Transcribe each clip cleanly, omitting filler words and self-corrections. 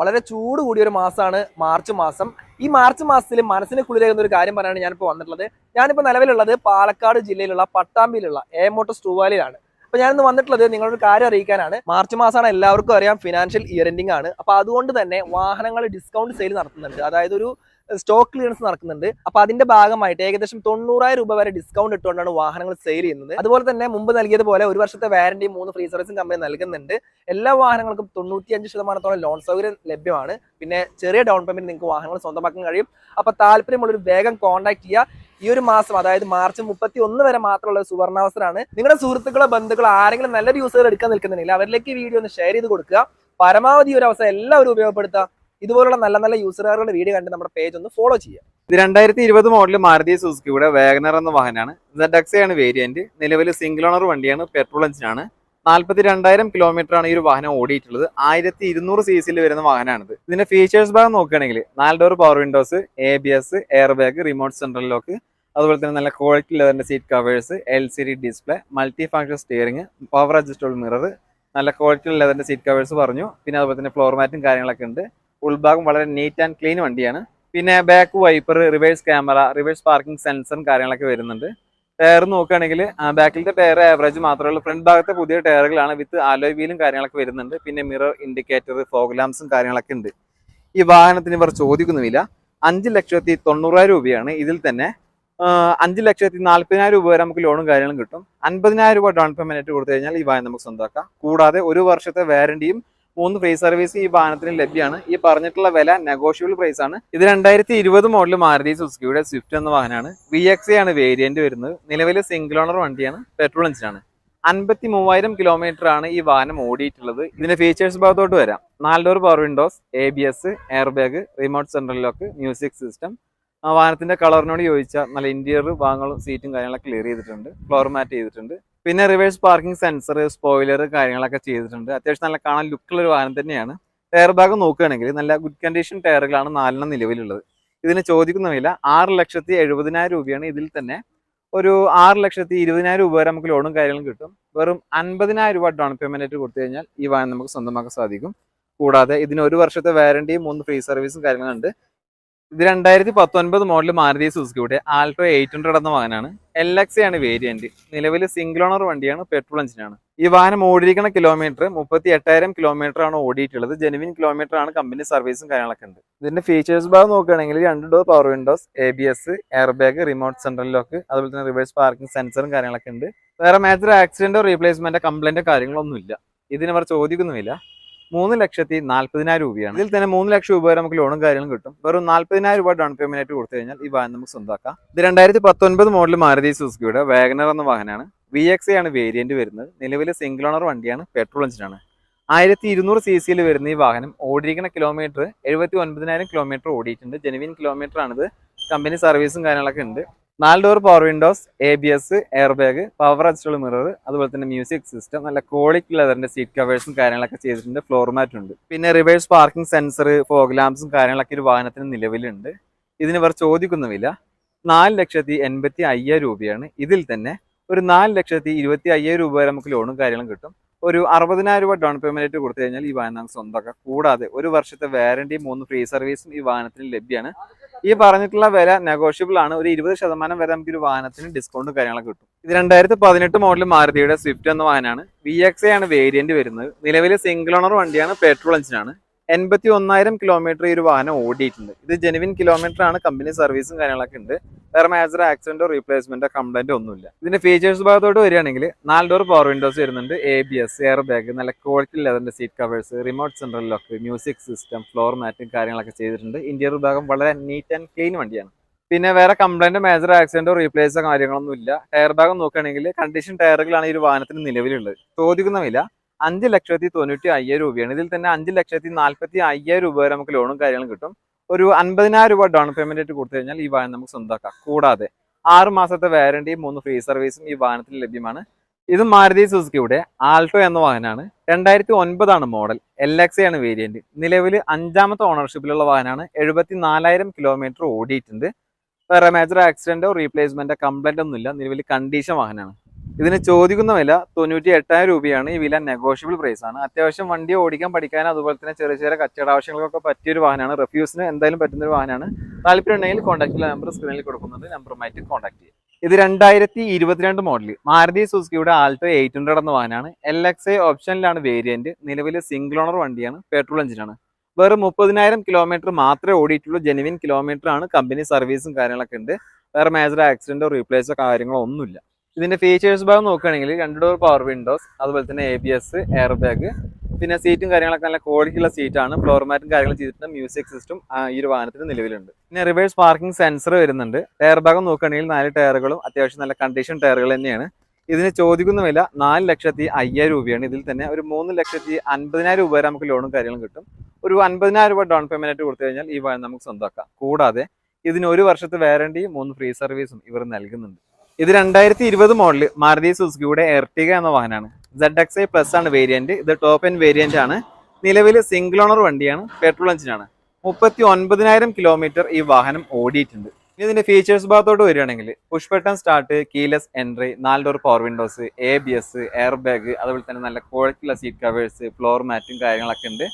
വളരെ ചൂട് കൂടിയ ഒരു മാസമാണ് മാർച്ച് മാസം. ഈ മാർച്ച് മാസത്തിൽ മനസ്സിന് കുളിരേകുന്ന ഒരു കാര്യം പറയാനാണ് ഞാനിപ്പോൾ വന്നിട്ടുള്ളത്. ഞാനിപ്പോൾ നിലവിലുള്ളത് പാലക്കാട് ജില്ലയിലുള്ള പട്ടാമ്പിയിലുള്ള എ മോട്ടോഴ്സ് ട്രൂവാലിയിലാണ്. അപ്പോൾ ഞാനിന്ന് വന്നിട്ടുള്ളത് നിങ്ങളൊരു കാര്യം അറിയിക്കാനാണ്. മാർച്ച് മാസമാണ്, എല്ലാവർക്കും അറിയാം, ഫിനാൻഷ്യൽ ഇയർ എൻഡിംഗ് ആണ്. അപ്പോൾ അതുകൊണ്ട് തന്നെ വാഹനങ്ങൾ ഡിസ്കൗണ്ട് സെയിൽ നടത്തുന്നുണ്ട്. അതായത് ഒരു സ്റ്റോക്ക് ക്ലിയറൻസ് നടക്കുന്നുണ്ട്. അപ്പൊ അതിന്റെ ഭാഗമായിട്ട് ഏകദേശം 90,000 രൂപ വരെ ഡിസ്കൗണ്ട് ഇട്ടുകൊണ്ടാണ് വാഹനങ്ങൾ സെയിൽ ചെയ്യുന്നത്. അതുപോലെ തന്നെ മുമ്പ് നൽകിയതുപോലെ 1 വർഷത്തെ വാറന്റിയും 3 ഫ്രീ സർവീസും കമ്പനി നൽകുന്നുണ്ട്. എല്ലാ വാഹനങ്ങൾക്കും 95% ലോൺ സൗകര്യം ലഭ്യമാണ്. പിന്നെ ചെറിയ ഡൗൺ പേയ്മെന്റ് നിങ്ങൾക്ക് വാഹനങ്ങൾ സ്വന്തമാക്കാൻ കഴിയും. അപ്പൊ താല്പര്യമുള്ളൊരു വേഗം കോൺടാക്ട് ചെയ്യുക. ഈ ഒരു മാസം, അതായത് മാർച്ച് 31 വരെ മാത്രമുള്ള സുവർണാവസരമാണ്. നിങ്ങളുടെ സുഹൃത്തുക്കളോ ബന്ധുക്കളോ ആരെങ്കിലും നല്ലൊരു യൂസർ എടുക്കാൻ നിൽക്കുന്നുണ്ടെങ്കിൽ അവരിലേക്ക് വീഡിയോ ഒന്ന് ഷെയർ ചെയ്ത് കൊടുക്കുക. പരമാവധി ഒരു അവസരം എല്ലാവരും ഉപയോഗപ്പെടുത്തുക. ഇതുപോലുള്ള നല്ല നല്ല യൂസറുകളുടെ വീഡിയോ കണ്ട് നമ്മുടെ പേജ് ഒന്ന് ഫോളോ ചെയ്യുക. ഇത് 2020 മോഡൽ മാരുതി സുസുക്കിയുടെ വാഗനർ എന്ന വാഹനമാണ്. ZX ആണ് വേരിയന്റ്. നിലവിൽ സിംഗിൾ ഓണർ വണ്ടിയാണ്, പെട്രോൾ എഞ്ചിനാണ്. 42,000 കിലോമീറ്റർ ആണ് ഈ ഒരു വാഹനം ഓടിയിട്ടുള്ളത്. 1200 cc വരുന്ന വാഹനമാണിത്. ഇതിന്റെ ഫീച്ചേഴ്സ് ഭാഗം നോക്കുകയാണെങ്കിൽ 4 door power windows, ABS, air bag, remote central lock, അതുപോലെ തന്നെ നല്ല ക്വാളിറ്റി ലെതറിന്റെ seat covers, LCD display, multi function steering, power adjustable mirror, നല്ല ക്വാളിറ്റി ലെതറിന്റെ സീറ്റ് കവേഴ്സ് പറഞ്ഞു. പിന്നെ അതുപോലെ തന്നെ ഫ്ലോർ മാറ്റും കാര്യങ്ങളൊക്കെ ഉണ്ട്. ഉൾഭാഗം വളരെ നീറ്റ് ആൻഡ് ക്ലീൻ വണ്ടിയാണ്. പിന്നെ back wiper, reverse camera, reverse parking സെൻസറും കാര്യങ്ങളൊക്കെ വരുന്നുണ്ട്. ടയർ നോക്കുകയാണെങ്കിൽ ബാക്കിലത്തെ ടയർ ആവറേജ് മാത്രമേ ഉള്ളൂ. ഫ്രണ്ട് ഭാഗത്തെ പുതിയ ടയറുകളാണ് വിത്ത് അലോയ് വീലും കാര്യങ്ങളൊക്കെ വരുന്നുണ്ട്. പിന്നെ മിറർ, ഇൻഡിക്കേറ്റർ, ഫോഗ് ലാംപ്സും കാര്യങ്ങളൊക്കെ ഉണ്ട്. ഈ വാഹനത്തിന് ഇവർ ചോദിക്കുന്നുമില്ല. 5,90,000 രൂപയാണ്. ഇതിൽ തന്നെ 5,40,000 രൂപ വരെ നമുക്ക് ലോണും കാര്യങ്ങളും കിട്ടും. 50,000 രൂപ ഡൗൺ പേയ്മെന്റ് കൊടുത്തു കഴിഞ്ഞാൽ ഈ വാഹനം നമുക്ക് സ്വന്തമാക്കാം. കൂടാതെ 1 വർഷത്തെ വാറന്റിയും 3 ഫ്രീ സർവീസ് ഈ വാഹനത്തിന് ലഭ്യമാണ്. ഈ പറഞ്ഞിട്ടുള്ള വില നെഗോഷ്യബിൾ പ്രൈസ് ആണ്. ഇത് 2020 മോഡൽ മാരുതി സുസുക്കിയുടെ സ്വിഫ്റ്റ് എന്ന വാഹനമാണ്. VX ആണ് വേരിയന്റ് വരുന്നത്. നിലവിൽ സിംഗിൾ ഓണർ വണ്ടിയാണ്, പെട്രോൾ എഞ്ചിനാണ്. 53,000 കിലോമീറ്റർ ആണ് ഈ വാഹനം ഓടിയിട്ടുള്ളത്. ഇതിന്റെ ഫീച്ചേഴ്സ് ഭാഗത്തോട്ട് വരാം. 4 door power windows, ABS, air bag, remote central lock, music system. വാഹനത്തിന്റെ കളറിനോട് ചോദിച്ചാൽ നല്ല ഇന്റീരിയർ ഭാഗങ്ങളും സീറ്റും കാര്യങ്ങളൊക്കെ ക്ലിയർ ചെയ്തിട്ടുണ്ട്. ഫ്ലോർ മാറ്റ് ചെയ്തിട്ടുണ്ട്. പിന്നെ റിവേഴ്സ് പാർക്കിംഗ് സെൻസർ, സ്പോയിലർ കാര്യങ്ങളൊക്കെ ചെയ്തിട്ടുണ്ട്. അത്യാവശ്യം നല്ല കാണാൻ ലുക്കുള്ള ഒരു വാഹനം തന്നെയാണ്. ടയർ ഭാഗം നോക്കുകയാണെങ്കിൽ നല്ല ഗുഡ് കണ്ടീഷൻ ടയറുകളാണ് 4 നിലവിലുള്ളത്. ഇതിന് ചോദിക്കുന്ന വില 6,70,000 രൂപയാണ്. ഇതിൽ തന്നെ ഒരു 6,20,000 രൂപ വരെ നമുക്ക് ലോണും കാര്യങ്ങളും കിട്ടും. വെറും 50,000 രൂപ ഡൗൺ പേയ്മെന്റ് കൊടുത്തു കഴിഞ്ഞാൽ ഈ വാഹനം നമുക്ക് സ്വന്തമാക്കാൻ സാധിക്കും. കൂടാതെ ഇതിന് 1 വർഷത്തെ വാറന്റിയും 3 ഫ്രീ സർവീസും കാര്യങ്ങളുണ്ട്. ഇത് 2019 മോഡൽ മാരുതി സുസുക്കിയുടെ ആൾട്ടോ 800 എന്ന വാഹനമാണ്. LX ആണ് വേരിയന്റ്. നിലവിൽ സിംഗിൾ ഓണർ വണ്ടിയാണ്, പെട്രോൾ എഞ്ചിനാണ്. ഈ വാഹനം ഓടിയിരിക്കുന്ന കിലോമീറ്റർ 38,000 കിലോമീറ്റർ ആണ് ഓടിയിട്ടുള്ളത്. ജെനുവിൻ കിലോമീറ്റർ ആണ്. കമ്പനി സർവീസും കാര്യങ്ങളൊക്കെ ഉണ്ട്. ഇതിന്റെ ഫീച്ചേഴ്സ് ഭാഗം നോക്കുകയാണെങ്കിൽ 2 door power windows, ABS, air bag, remote central lock, അതുപോലെ തന്നെ റിവേഴ്സ് പാർക്കിംഗ് സെൻസറും കാര്യങ്ങളൊക്കെ ഉണ്ട്. വേറെ മേജർ ആക്സിഡന്റോ റീപ്ലേസ്മെന്റോ കംപ്ലൈന്റോ കാര്യങ്ങളൊന്നുമില്ല. ഇതിന് അവർ ചോദിക്കുന്നുമില്ല. 3,40,000 രൂപയാണ്. ഇതിൽ തന്നെ 3 ലക്ഷം രൂപ വരെ നമുക്ക് ലോണും കാര്യങ്ങളും കിട്ടും. വെറും 40,000 രൂപ ഡൗൺ പേയ്മെന്റ് ആയിട്ട് കൊടുത്തു കഴിഞ്ഞാൽ ഈ വാഹനം നമുക്ക് സ്വന്തമാക്കാം. ഇത് 2019 മോഡൽ മാരുതി സുസുക്കിയുടെ വാഗനർ എന്ന വാഹനമാണ്. VX ആണ് വേരിയന്റ് വരുന്നത്. നിലവിൽ സിംഗിൾ ഓണർ വണ്ടിയാണ്, പെട്രോൾ എഞ്ചിനാണ്. 1200 cc വരുന്ന ഈ വാഹനം ഓടിയിരിക്കുന്ന കിലോമീറ്റർ 79,000 കിലോമീറ്റർ ഓടിയിട്ടുണ്ട്. ജെനുവിൻ കിലോമീറ്റർ ആണിത്. കമ്പനി സർവീസും കാര്യങ്ങളൊക്കെ ഉണ്ട്. 4 door power windows, ABS, air bag, power adjustable mirror, അതുപോലെ തന്നെ മ്യൂസിക് സിസ്റ്റം, നല്ല ക്വാളിറ്റി ലെതറിന്റെ സീറ്റ് കവേഴ്സും കാര്യങ്ങളൊക്കെ ചെയ്തിട്ടുണ്ട്. ഫ്ലോർ മാറ്റ് ഉണ്ട്. പിന്നെ റിവേഴ്സ് പാർക്കിംഗ് സെൻസർ, ഫോഗ് ലാംപ്സും കാര്യങ്ങളൊക്കെ ഒരു വാഹനത്തിന് നിലവിലുണ്ട്. ഇതിന് ഇവർ ചോദിക്കുന്നുമില്ല. 4,85,000 രൂപയാണ്. ഇതിൽ തന്നെ ഒരു 4,25,000 രൂപ വരെ നമുക്ക് ലോണും കാര്യങ്ങളും കിട്ടും. ഒരു 60,000 രൂപ ഡൗൺ പേയ്മെന്റ് കൊടുത്തു കഴിഞ്ഞാൽ ഈ വാഹനം നമുക്ക് സ്വന്തമാക്കാം. കൂടാതെ 1 വർഷത്തെ വാറന്റിയും 3 ഫ്രീ സർവീസും ഈ വാഹനത്തിന് ലഭ്യമാണ്. ഈ പറഞ്ഞിട്ടുള്ള വില നെഗോഷ്യബിൾ ആണ്. ഒരു 20% വരെ നമുക്ക് ഒരു വാഹനത്തിന് ഡിസ്കൗണ്ട് കാര്യങ്ങളൊക്കെ കിട്ടും. ഇത് 2018 മോഡൽ മാരുതിയുടെ സ്വിഫ്റ്റ് എന്ന വാഹനമാണ്. VX ആണ് വേരിയന്റ് വരുന്നത്. നിലവിൽ സിംഗിൾ ഓണർ വണ്ടിയാണ്, പെട്രോൾ എഞ്ചിനാണ്. 81,000 കിലോമീറ്റർ ഈ ഒരു വാഹനം ഓടിയിട്ടുണ്ട്. ഇത് ജെനുവിൻ കിലോമീറ്റർ ആണ്. കമ്പനി സർവീസും കാര്യങ്ങളൊക്കെ ഉണ്ട്. വേറെ മേജർ ആക്സിഡന്റോ റീപ്ലേസ്മെന്റോ കംപ്ലൈന്റോ ഒന്നുമില്ല. ഇതിന്റെ ഫീച്ചേഴ്സ് ഭാഗത്തോട്ട് വരികയാണെങ്കിൽ 4 ഡോർ പവർ വിൻഡോസ് വരുന്നുണ്ട്, ABS, എയർ ബാഗ്, നല്ല ക്വാളിറ്റി ലെതറിന്റെ seat covers, remote central lock, music system, floor മാറ്റും കാര്യങ്ങളൊക്കെ ചെയ്തിട്ടുണ്ട്. ഇന്റീരിയർ ഭാഗം വളരെ നീറ്റ് ആൻഡ് ക്ലീൻ വണ്ടിയാണ്. പിന്നെ വേറെ കംപ്ലൈന്റോ മേജർ ആക്സിഡന്റോ റീപ്ലേസോ കാര്യങ്ങളൊന്നും ഇല്ല. ടയർ ഭാഗം നോക്കുകയാണെങ്കിൽ കണ്ടീഷൻ ടയറുകളാണ് ഈ ഒരു വാഹനത്തിന് നിലവിലുള്ളത്. ചോദിക്കുന്ന വില 5,90,000 രൂപയാണ്. ഇതിൽ തന്നെ 5,40,000 രൂപ വരെ നമുക്ക് ലോണും കാര്യങ്ങളും കിട്ടും. ഒരു 50,000 രൂപ ഡൗൺ പേയ്മെന്റ് ആയിട്ട് കൊടുത്തു കഴിഞ്ഞാൽ ഈ വാഹനം നമുക്ക് സ്വന്തമാക്കാം. കൂടാതെ 6 മാസത്തെ വാറന്റിയും 3 ഫ്രീ സർവീസും ഈ വാഹനത്തിന് ലഭ്യമാണ്. ഇത് മാരുതി സുസുക്കിയുടെ ആൾട്ടോ എന്ന വാഹനമാണ്. 2009 ആണ് മോഡൽ. LX ആണ് വേരിയന്റ്. നിലവിൽ 5ാമത്തെ ഓണർഷിപ്പിലുള്ള വാഹനമാണ്. 74,000 കിലോമീറ്റർ ഓടിയിട്ടുണ്ട്. വേറെ മേജർ ആക്സിഡന്റോ റീപ്ലേസ്മെന്റോ കംപ്ലൈന്റ് ഒന്നുമില്ല. നിലവിൽ കണ്ടീഷൻ വാഹനമാണ്. ഇതിന് ചോദിക്കുന്ന വില 98,000 രൂപയാണ്. ഈ വില നെഗോഷ്യബിൾ പ്രൈസ് ആണ്. അത്യാവശ്യം വണ്ടി ഓടിക്കാൻ പഠിക്കാൻ അതുപോലെ തന്നെ ചെറിയ ചെറിയ കച്ചവട ആവശ്യങ്ങൾക്കൊക്കെ പറ്റിയൊരു വാഹനമാണ്. റിഫ്യൂസിന് എന്തായാലും പറ്റുന്ന ഒരു വാഹനമാണ്. താല്പര്യം ഉണ്ടെങ്കിൽ കോൺടാക്ട് നമ്പർ സ്ക്രീനിൽ കൊടുക്കുന്നുണ്ട്, നമ്പറുമായിട്ട് കോൺടാക്ട് ചെയ്യുക. ഇത് 2022 മോഡൽ മാരുതി സുസുക്കിയുടെ ആൾട്ടോ 800 എന്ന വാഹനമാണ്. LXI ഓപ്ഷനിലാണ് വേരിയന്റ്. നിലവിൽ സിംഗിൾ ഓണർ വണ്ടിയാണ്, പെട്രോൾ എഞ്ചിനാണ്. വെറും 30,000 കിലോമീറ്റർ മാത്രമേ ഓടിയിട്ടുള്ളൂ. ജെനുവിൻ കിലോമീറ്റർ ആണ്. കമ്പനി സർവീസും കാര്യങ്ങളൊക്കെ ഉണ്ട്. വേറെ മേജർ ആക്സിഡന്റോ റീപ്ലേസോ കാര്യങ്ങളോ ഒന്നുമില്ല. ഇതിന്റെ ഫീച്ചേഴ്സ് ഭാഗം നോക്കുകയാണെങ്കിൽ 2 ഡോർ പവർ വിൻഡോസ്, അതുപോലെ തന്നെ ABS, എയർ ബാഗ്, പിന്നെ സീറ്റും കാര്യങ്ങളൊക്കെ നല്ല ക്വാളിറ്റി ഉള്ള സീറ്റാണ്. ഫ്ലോർ മാറ്റും കാര്യങ്ങളും ചെയ്തിട്ട് മ്യൂസിക് സിസ്റ്റം ഈ ഒരു വാഹനത്തിന് നിലവിലുണ്ട്. പിന്നെ റിവേഴ്സ് പാർക്കിംഗ് സെൻസർ വരുന്നുണ്ട്. ടയർ ഭാഗം നോക്കുകയാണെങ്കിൽ 4 ടയറുകളും അത്യാവശ്യം നല്ല കണ്ടീഷൻ ടയറുകൾ തന്നെയാണ്. ഇതിന് ചോദിക്കുന്ന വില 4,05,000 രൂപയാണ്. ഇതിൽ തന്നെ ഒരു 3,50,000 രൂപ വരെ നമുക്ക് ലോണും കാര്യങ്ങളും കിട്ടും. ഒരു 50,000 രൂപ ഡൗൺ പേയ്മെന്റ് ആയിട്ട് കൊടുത്തു കഴിഞ്ഞാൽ ഈ വാഹനം നമുക്ക് സ്വന്തമാക്കാം. കൂടാതെ ഇതിന് 1 വർഷത്തെ വാറണ്ടിയും 3 ഫ്രീ സർവീസും ഇവർ നൽകുന്നുണ്ട്. ഇത് 2020 മോഡൽ മാരുതി സുസുക്കിയുടെ എർട്ടിഗ എന്ന വാഹനമാണ്. ZXi പ്ലസ് ആണ് വേരിയന്റ്. ഇത് ടോപ്പ് എൻഡ് വേരിയന്റ് ആണ്. നിലവിൽ സിംഗിൾ ഓണർ വണ്ടിയാണ്, പെട്രോൾ എഞ്ചിനാണ്. 39,000 കിലോമീറ്റർ ഈ വാഹനം ഓടിയിട്ടുണ്ട്. ഇനി ഇതിന്റെ ഫീച്ചേഴ്സ് ഭാഗത്തോട്ട് വരികയാണെങ്കിൽ push button start, keyless entry, 4 door power windows, ABS, air bag, അതുപോലെ തന്നെ നല്ല ക്വാളിറ്റി ഉള്ള സീറ്റ് കവേഴ്സ്, ഫ്ലോർ മാറ്റും കാര്യങ്ങളൊക്കെ ഉണ്ട്.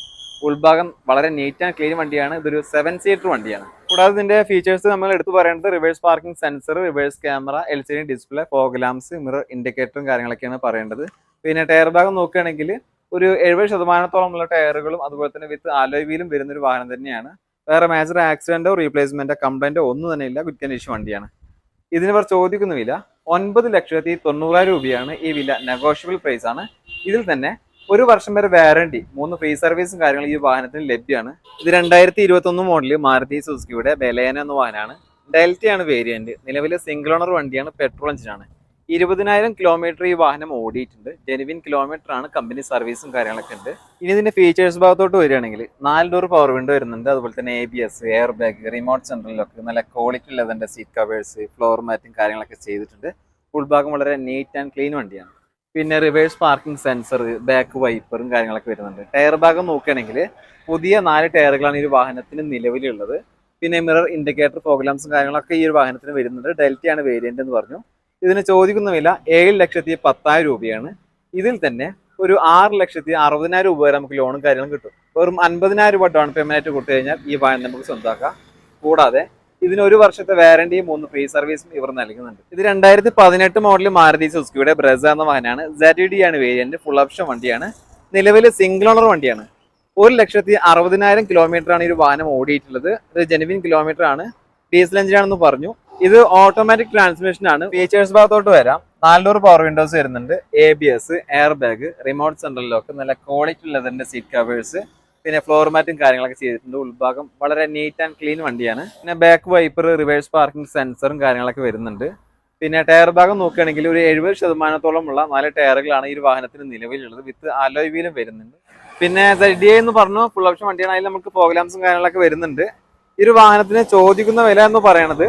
ഉൾഭാഗം വളരെ നീറ്റ് ആൻഡ് ക്ലീൻ വണ്ടിയാണ്. ഇതൊരു 7 സീറ്റർ വണ്ടിയാണ്. കൂടാതെ ഇതിന്റെ ഫീച്ചേഴ്സ് നമ്മൾ എടുത്തു പറയേണ്ടത് reverse parking sensor, reverse camera, LCD display, fog lamps, mirror ഇൻഡിക്കേറ്ററും കാര്യങ്ങളൊക്കെയാണ് പറയേണ്ടത്. പിന്നെ ടയർ ഭാഗം നോക്കുകയാണെങ്കിൽ ഒരു 70% ഉള്ള ടയറുകളും അതുപോലെ തന്നെ വിത്ത് അലോയ് വീലും വരുന്ന ഒരു വാഹനം തന്നെയാണ്. വേറെ മേജർ ആക്സിഡന്റോ റീപ്ലേസ്മെന്റോ കംപ്ലൈന്റോ ഒന്നും തന്നെ ഇല്ല. ഗുഡ് കണ്ടീഷൻ വണ്ടിയാണ്. ഇതിന് ഇവർ ചോദിക്കുന്ന വില 9,90,000 രൂപയാണ്. ഈ വില നെഗോഷ്യബിൾ പ്രൈസ് ആണ്. ഇതിൽ തന്നെ 1 വർഷം വരെ വാറണ്ടി, 3 ഫ്രീ സർവീസും കാര്യങ്ങളും ഈ വാഹനത്തിന് ലഭ്യമാണ്. ഇത് 2021 മോഡൽ മാരുതി സുസുക്കിയുടെ ബലേന എന്ന വാഹനമാണ്. ഡെൽറ്റയാണ് വേരിയന്റ്. നിലവിൽ സിംഗിൾ ഓണർ വണ്ടിയാണ്, പെട്രോൾ എഞ്ചിനാണ്. 20,000 കിലോമീറ്റർ ഈ വാഹനം ഓടിയിട്ടുണ്ട്. ജെനുവിൻ കിലോമീറ്റർ ആണ്. കമ്പനി സർവീസും കാര്യങ്ങളൊക്കെ ഉണ്ട്. ഇനി ഇതിന്റെ ഫീച്ചേഴ്സ് ഭാഗത്തോട്ട് വരികയാണെങ്കിൽ 4 ഡോർ പവർ വിൻഡോ വരുന്നുണ്ട്. അതുപോലെ തന്നെ ABS, എയർ ബാഗ്, റിമോട്ട് സെൻട്രലിലൊക്കെ നല്ല ക്വാളിറ്റി ഉള്ളതിന്റെ സീറ്റ് കവേഴ്സ്, ഫ്ലോർ മാറ്റും കാര്യങ്ങളൊക്കെ ചെയ്തിട്ടുണ്ട്. ഉൾഭാഗം വളരെ നീറ്റ് ആൻഡ് ക്ലീൻ വണ്ടിയാണ്. പിന്നെ റിവേഴ്സ് പാർക്കിംഗ് സെൻസർ, ബാക്ക് വൈപ്പറും കാര്യങ്ങളൊക്കെ വരുന്നുണ്ട്. ടയർ ഭാഗം നോക്കുകയാണെങ്കിൽ പുതിയ 4 ടയറുകളാണ് ഈ ഒരു വാഹനത്തിന് നിലവിലുള്ളത്. പിന്നെ മിറർ ഇൻഡിക്കേറ്റർ, ഫോഗ് ലാംപ്സും കാര്യങ്ങളൊക്കെ ഈ ഒരു വാഹനത്തിന് വരുന്നുണ്ട്. ഡെൽറ്റയാണ് വേരിയന്റ് എന്ന് പറഞ്ഞു. ഇതിന് ചോദിക്കുന്ന വില 7,10,000 രൂപയാണ്. ഇതിൽ തന്നെ ഒരു 6,60,000 രൂപ വരെ നമുക്ക് ലോണും കാര്യങ്ങളും കിട്ടും. വെറും 50,000 രൂപ ഡൗൺ പേയ്മെന്റ് ആയിട്ട് കൊടുത്തു കഴിഞ്ഞാൽ ഈ വാഹനം നമുക്ക് സ്വന്തമാക്കാം. കൂടാതെ ഇതിന് 1 വർഷത്തെ വാറണ്ടിയും 3 ഫ്രീ സർവീസും ഇവർ നൽകുന്നുണ്ട്. ഇത് 2018 മോഡൽ മാരുതി സുസുക്കിയുടെ ബ്രസ എന്ന വാഹനമാണ്. ZD ആണ് വേരിയന്റ്. ഫുൾ ഓപ്ഷൻ വണ്ടിയാണ്. നിലവിൽ സിംഗിൾ ഓണർ വണ്ടിയാണ്. 1,60,000 കിലോമീറ്റർ ആണ് ഈ ഒരു വാഹനം ഓടിയിട്ടുള്ളത്. ഇത് ജെനുവിൻ കിലോമീറ്റർ ആണ്. ഡീസൽ എഞ്ചിനാണെന്ന് പറഞ്ഞു. ഇത് ഓട്ടോമാറ്റിക് ട്രാൻസ്മിഷൻ ആണ്. ഫീച്ചേഴ്സ് ഭാഗത്തോട്ട് വരാം. 4 ഡോർ പവർ വിൻഡോസ് വരുന്നുണ്ട്. ABS, air bag, remote central lock, നല്ല ക്വാളിറ്റി ഉള്ളതിന്റെ സീറ്റ് കവേഴ്സ്, പിന്നെ ഫ്ലോർ മാറ്റും കാര്യങ്ങളൊക്കെ ചെയ്തിട്ടുണ്ട്. ഉൾഭാഗം വളരെ നീറ്റ് ആൻഡ് ക്ലീൻ വണ്ടിയാണ്. പിന്നെ ബാക്ക് വൈപ്പർ, റിവേഴ്സ് പാർക്കിംഗ് സെൻസറും കാര്യങ്ങളൊക്കെ വരുന്നുണ്ട്. പിന്നെ ടയർ ഭാഗം നോക്കുകയാണെങ്കിൽ ഒരു 70% ഉള്ള 4 ടയറുകളാണ് ഈ ഒരു വാഹനത്തിന് നിലവിലുള്ളത്. വിത്ത് അലോയ് വീലും വരുന്നുണ്ട്. പിന്നെ ZD എന്ന് പറഞ്ഞു, ഫുൾ ഓപ്ഷൻ വണ്ടിയാണ്. അതിൽ നമുക്ക് ഫോഗ് ലാംപ്സും കാര്യങ്ങളൊക്കെ വരുന്നുണ്ട്. ഈ ഒരു വാഹനത്തിന് ചോദിക്കുന്ന വില എന്ന് പറയുന്നത്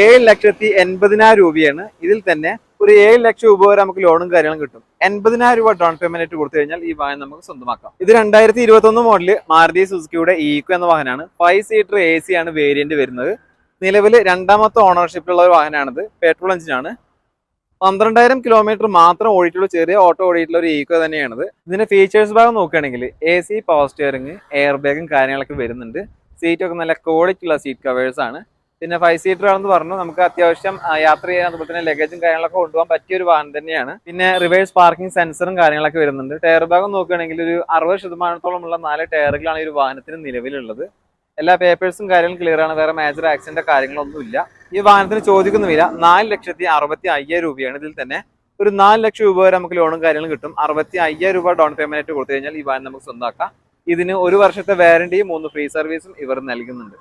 7,80,000 രൂപയാണ്. ഇതിൽ തന്നെ ഒരു 7 ലക്ഷം രൂപ വരെ നമുക്ക് ലോണും കാര്യങ്ങളും കിട്ടും. 80,000 രൂപ ഡൗൺ പേയ്മെന്റ് ആയിട്ട് കൊടുത്തു കഴിഞ്ഞാൽ ഈ വാഹനം നമുക്ക് സ്വന്തമാക്കാം. ഇത് 2021 മോഡല് മാരുതി സുസുക്കിയുടെ ഈക്കോ എന്ന വാഹനമാണ്. 5 സീറ്റർ AC ആണ് വേരിയന്റ് വരുന്നത്. നിലവിൽ 2ാമത്തെ ഓണർഷിപ്പിലുള്ള ഒരു വാഹനമാണിത്. പെട്രോൾ എഞ്ചിനാണ്. 12,000 കിലോമീറ്റർ മാത്രം ഓടിയിട്ടുള്ള ചെറിയ ഓട്ടോ ഓടിയിട്ടുള്ള ഒരു ഈക്കോ തന്നെയാണിത്. ഇതിന്റെ ഫീച്ചേഴ്സ് ഭാഗം നോക്കുകയാണെങ്കിൽ AC, പവർ സ്റ്റിയറിംഗ്, എയർ ബാഗും കാര്യങ്ങളൊക്കെ വരുന്നുണ്ട്. സീറ്റൊക്കെ നല്ല ക്വാളിറ്റി ഉള്ള സീറ്റ് കവേഴ്സ് ആണ്. പിന്നെ 5 സീറ്റർ ആണെന്ന് പറഞ്ഞു. നമുക്ക് അത്യാവശ്യം യാത്ര ചെയ്യാൻ, അതുപോലെ തന്നെ ലഗേജും കാര്യങ്ങളൊക്കെ കൊണ്ടുപോകാൻ പറ്റിയ ഒരു വാഹനം തന്നെയാണ്. പിന്നെ റിവേഴ്സ് പാർക്കിംഗ് സെൻസറും കാര്യങ്ങളൊക്കെ വരുന്നുണ്ട്. ടയർ ഭാഗം നോക്കുകയാണെങ്കിൽ ഒരു 60% ഉള്ള 4 ടയറുകളാണ് ഈ ഒരു വാഹനത്തിന് നിലവിലുള്ളത്. എല്ലാ പേപ്പേഴ്സും കാര്യങ്ങളും ക്ലിയർ ആണ്. വേറെ മേജർ ആക്സിഡന്റ് കാര്യങ്ങളൊന്നുമില്ല. ഈ വാഹനത്തിന് ചോദിക്കുന്ന വില 4,65,000 രൂപയാണ്. ഇതിൽ തന്നെ ഒരു 4 ലക്ഷം രൂപ വരെ നമുക്ക് ലോണും കാര്യങ്ങളും കിട്ടും. 65,000 രൂപ ഡൗൺ പേയ്മെന്റ് കൊടുത്തു കഴിഞ്ഞാൽ ഈ വാഹനം നമുക്ക് സ്വന്തമാക്കാം. ഇതിന് 1 വർഷത്തെ വാറണ്ടിയും 3 ഫ്രീ സർവീസും ഇവർ നൽകുന്നുണ്ട്.